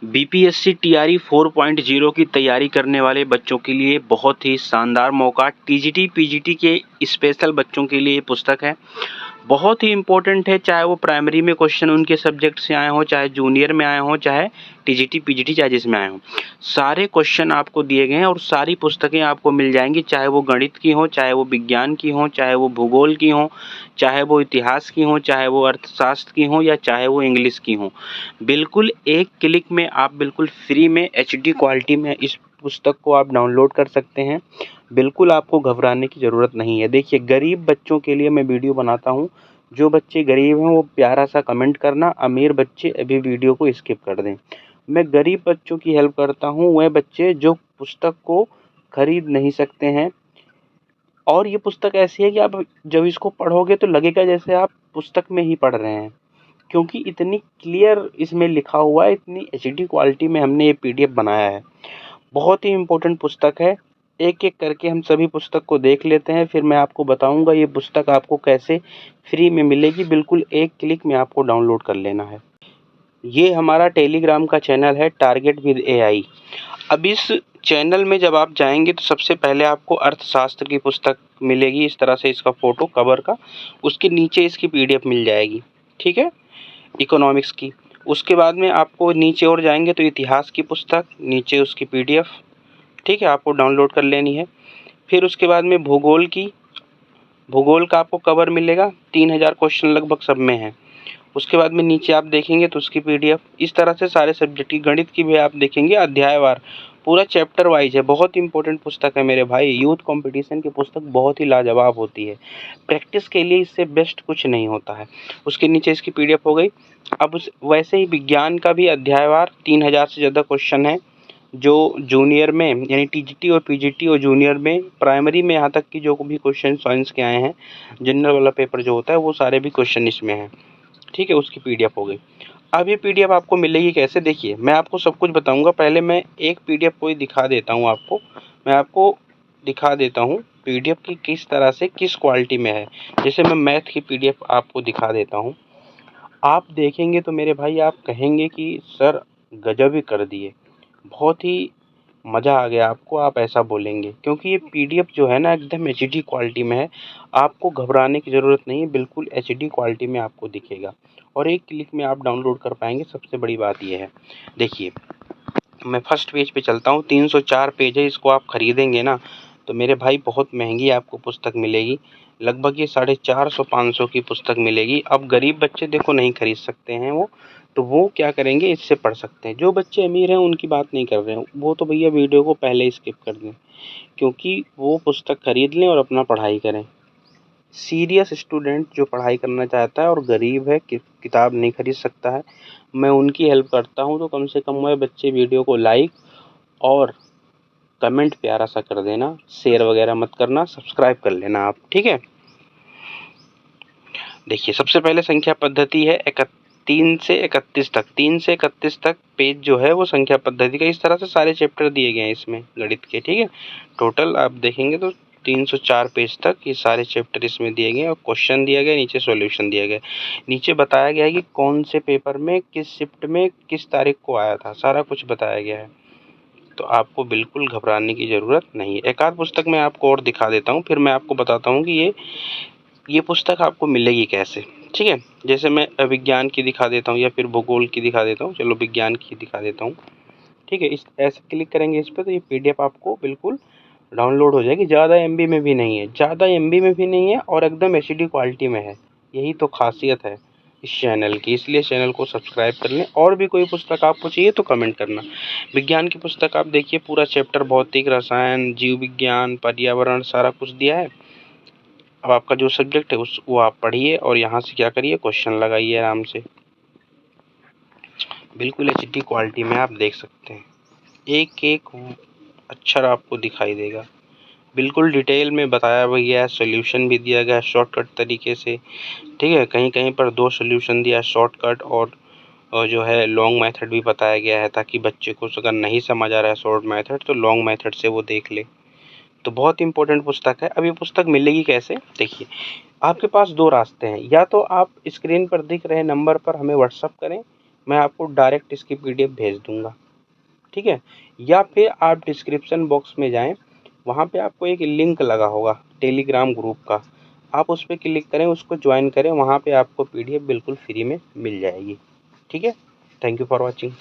BPSC TRE 4.0 की तैयारी करने वाले बच्चों के लिए बहुत ही शानदार मौका। टीजीटी पीजीटी के स्पेशल बच्चों के लिए ये पुस्तक है, बहुत ही इम्पोर्टेंट है। चाहे वो प्राइमरी में क्वेश्चन उनके सब्जेक्ट से आए हों, चाहे जूनियर में आए हों, चाहे टीजीटी पीजीटी चाहे जिसमें आए हों, सारे क्वेश्चन आपको दिए गए हैं और सारी पुस्तकें आपको मिल जाएंगी। चाहे वो गणित की हों, चाहे वो विज्ञान की हों, चाहे वो भूगोल की हों, चाहे वो इतिहास की हों, चाहे वो अर्थशास्त्र की हों, या चाहे वो इंग्लिश की हों। बिल्कुल एक क्लिक में आप बिल्कुल फ्री में एचडी क्वालिटी में इस पुस्तक को आप डाउनलोड कर सकते हैं। बिल्कुल आपको घबराने की ज़रूरत नहीं है। देखिए, गरीब बच्चों के लिए मैं वीडियो बनाता हूँ। जो बच्चे गरीब हैं वो प्यारा सा कमेंट करना, अमीर बच्चे अभी वीडियो को स्किप कर दें। मैं गरीब बच्चों की हेल्प करता हूँ, वह बच्चे जो पुस्तक को खरीद नहीं सकते हैं। और ये पुस्तक ऐसी है कि आप जब इसको पढ़ोगे तो लगेगा जैसे आप पुस्तक में ही पढ़ रहे हैं, क्योंकि इतनी क्लियर इसमें लिखा हुआ है, इतनी एचडी क्वालिटी में हमने ये पीडीएफ बनाया है। बहुत ही इम्पोर्टेंट पुस्तक है। एक एक करके हम सभी पुस्तक को देख लेते हैं, फिर मैं आपको बताऊंगा ये पुस्तक आपको कैसे फ्री में मिलेगी। बिल्कुल एक क्लिक में आपको डाउनलोड कर लेना है। ये हमारा टेलीग्राम का चैनल है, टारगेट विद एआई। अब इस चैनल में जब आप जाएंगे तो सबसे पहले आपको अर्थशास्त्र की पुस्तक मिलेगी, इस तरह से इसका फोटो कवर का, उसके नीचे इसकी पीडीएफ मिल जाएगी, ठीक है, इकोनॉमिक्स की। उसके बाद में आपको नीचे और जाएंगे तो इतिहास की पुस्तक, नीचे उसकी पीडीएफ, ठीक है, आपको डाउनलोड कर लेनी है। फिर उसके बाद में भूगोल का आपको कवर मिलेगा, 3000 क्वेश्चन लगभग सब में है। उसके बाद में नीचे आप देखेंगे तो उसकी पीडीएफ, इस तरह से सारे सब्जेक्ट की, गणित की भी आप देखेंगे अध्यायवार, पूरा चैप्टर वाइज है। बहुत इंपॉर्टेंट पुस्तक है मेरे भाई। यूथ कंपटीशन की पुस्तक बहुत ही लाजवाब होती है, प्रैक्टिस के लिए इससे बेस्ट कुछ नहीं होता है। उसके नीचे इसकी पीडीएफ हो गई। अब वैसे ही विज्ञान का भी अध्यायवार 3000 से ज़्यादा क्वेश्चन है, जो जूनियर में यानी टीजीटी और पीजीटी और जूनियर में, प्राइमरी में यहाँ तक कि जो भी क्वेश्चन साइंस के आए हैं, जनरल वाला पेपर जो होता है वो सारे भी क्वेश्चन इसमें हैं, ठीक है। उसकी पीडीएफ हो गई। अब ये पीडीएफ आपको मिलेगी कैसे, देखिए मैं आपको सब कुछ बताऊंगा। पहले मैं एक पीडीएफ कोई दिखा देता हूँ आपको, मैं आपको दिखा देता हूँ पीडीएफ की किस तरह से किस क्वालिटी में है। जैसे मैं मैथ की पीडीएफ आपको दिखा देता हूँ, आप देखेंगे तो मेरे भाई आप कहेंगे कि सर गजब ही कर दिए, बहुत ही मज़ा आ गया आपको, आप ऐसा बोलेंगे, क्योंकि ये पीडीएफ जो है ना एकदम एचडी क्वालिटी में है। आपको घबराने की ज़रूरत नहीं है, बिल्कुल एचडी क्वालिटी में आपको दिखेगा और एक क्लिक में आप डाउनलोड कर पाएंगे। सबसे बड़ी बात ये है, देखिए मैं फर्स्ट पेज पे चलता हूँ, 304 पेज है। इसको आप खरीदेंगे ना तो मेरे भाई बहुत महंगी आपको पुस्तक मिलेगी, लगभग ये 450-500 की पुस्तक मिलेगी। अब गरीब बच्चे देखो नहीं खरीद सकते हैं, तो वो क्या करेंगे, इससे पढ़ सकते हैं। जो बच्चे अमीर हैं उनकी बात नहीं कर रहे हैं, वो तो भैया वीडियो को पहले स्किप कर दें, क्योंकि वो पुस्तक खरीद लें और अपना पढ़ाई करें। सीरियस स्टूडेंट जो पढ़ाई करना चाहता है और गरीब है, किताब नहीं खरीद सकता है, मैं उनकी हेल्प करता हूँ। तो कम से कम वह बच्चे वीडियो को लाइक और कमेंट प्यारा सा कर देना, शेयर वगैरह मत करना, सब्सक्राइब कर लेना आप, ठीक है। देखिए सबसे पहले संख्या पद्धति है 3 से 31 तक, 3 से 31 तक पेज जो है वो संख्या पद्धति का, इस तरह से सारे चैप्टर दिए गए हैं इसमें गणित के, ठीक है। टोटल आप देखेंगे तो 304 पेज तक ये सारे चैप्टर इसमें दिए गए और क्वेश्चन दिया गया, नीचे सॉल्यूशन दिया गया, नीचे बताया गया है कि कौन से पेपर में किस शिफ्ट में किस तारीख को आया था, सारा कुछ बताया गया है। तो आपको बिल्कुल घबराने की ज़रूरत नहीं है। एक आध पुस्तक मैं आपको और दिखा देता हूँ, फिर मैं आपको बताता हूँ कि ये पुस्तक आपको मिलेगी कैसे, ठीक है। जैसे मैं विज्ञान की दिखा देता हूँ या फिर भूगोल की दिखा देता हूँ, चलो विज्ञान की दिखा देता हूँ, ठीक है। इस ऐसे क्लिक करेंगे इस पर तो ये पीडीएफ आपको बिल्कुल डाउनलोड हो जाएगी। ज़्यादा एमबी में भी नहीं है, ज़्यादा एमबी में भी नहीं है और एकदम एचडी क्वालिटी में है। यही तो खासियत है इस चैनल की, इसलिए चैनल को सब्सक्राइब कर लें। और भी कोई पुस्तक आपको चाहिए तो कमेंट करना। विज्ञान की पुस्तक आप देखिए, पूरा चैप्टर भौतिक, रसायन, जीव विज्ञान, पर्यावरण, सारा कुछ दिया है। अब आपका जो सब्जेक्ट है वो आप पढ़िए और यहाँ से क्या करिए, क्वेश्चन लगाइए आराम से। बिल्कुल एचडी क्वालिटी में आप देख सकते हैं, एक एक अक्षर आपको दिखाई देगा, बिल्कुल डिटेल में बताया गया है, सोल्यूशन भी दिया गया है शॉर्टकट तरीके से, ठीक है। कहीं कहीं पर 2 सोल्यूशन दिया है, शॉर्टकट और जो है लॉन्ग मेथड भी बताया गया है, ताकि बच्चे को अगर नहीं समझ आ रहा है शॉर्ट मेथड तो लॉन्ग मेथड से वो देख ले। तो बहुत इंपॉर्टेंट पुस्तक है। अब ये पुस्तक मिलेगी कैसे, देखिए आपके पास 2 रास्ते हैं, या तो आप स्क्रीन पर दिख रहे नंबर पर हमें व्हाट्सअप करें, मैं आपको डायरेक्ट इसकी PDF भेज दूँगा, ठीक है। या फिर आप डिस्क्रिप्शन बॉक्स में जाएँ, वहाँ पे आपको एक लिंक लगा होगा टेलीग्राम ग्रुप का, आप उस पे क्लिक करें, उसको ज्वाइन करें, वहाँ पे आपको PDF बिल्कुल फ्री में मिल जाएगी, ठीक है। Thank you for watching.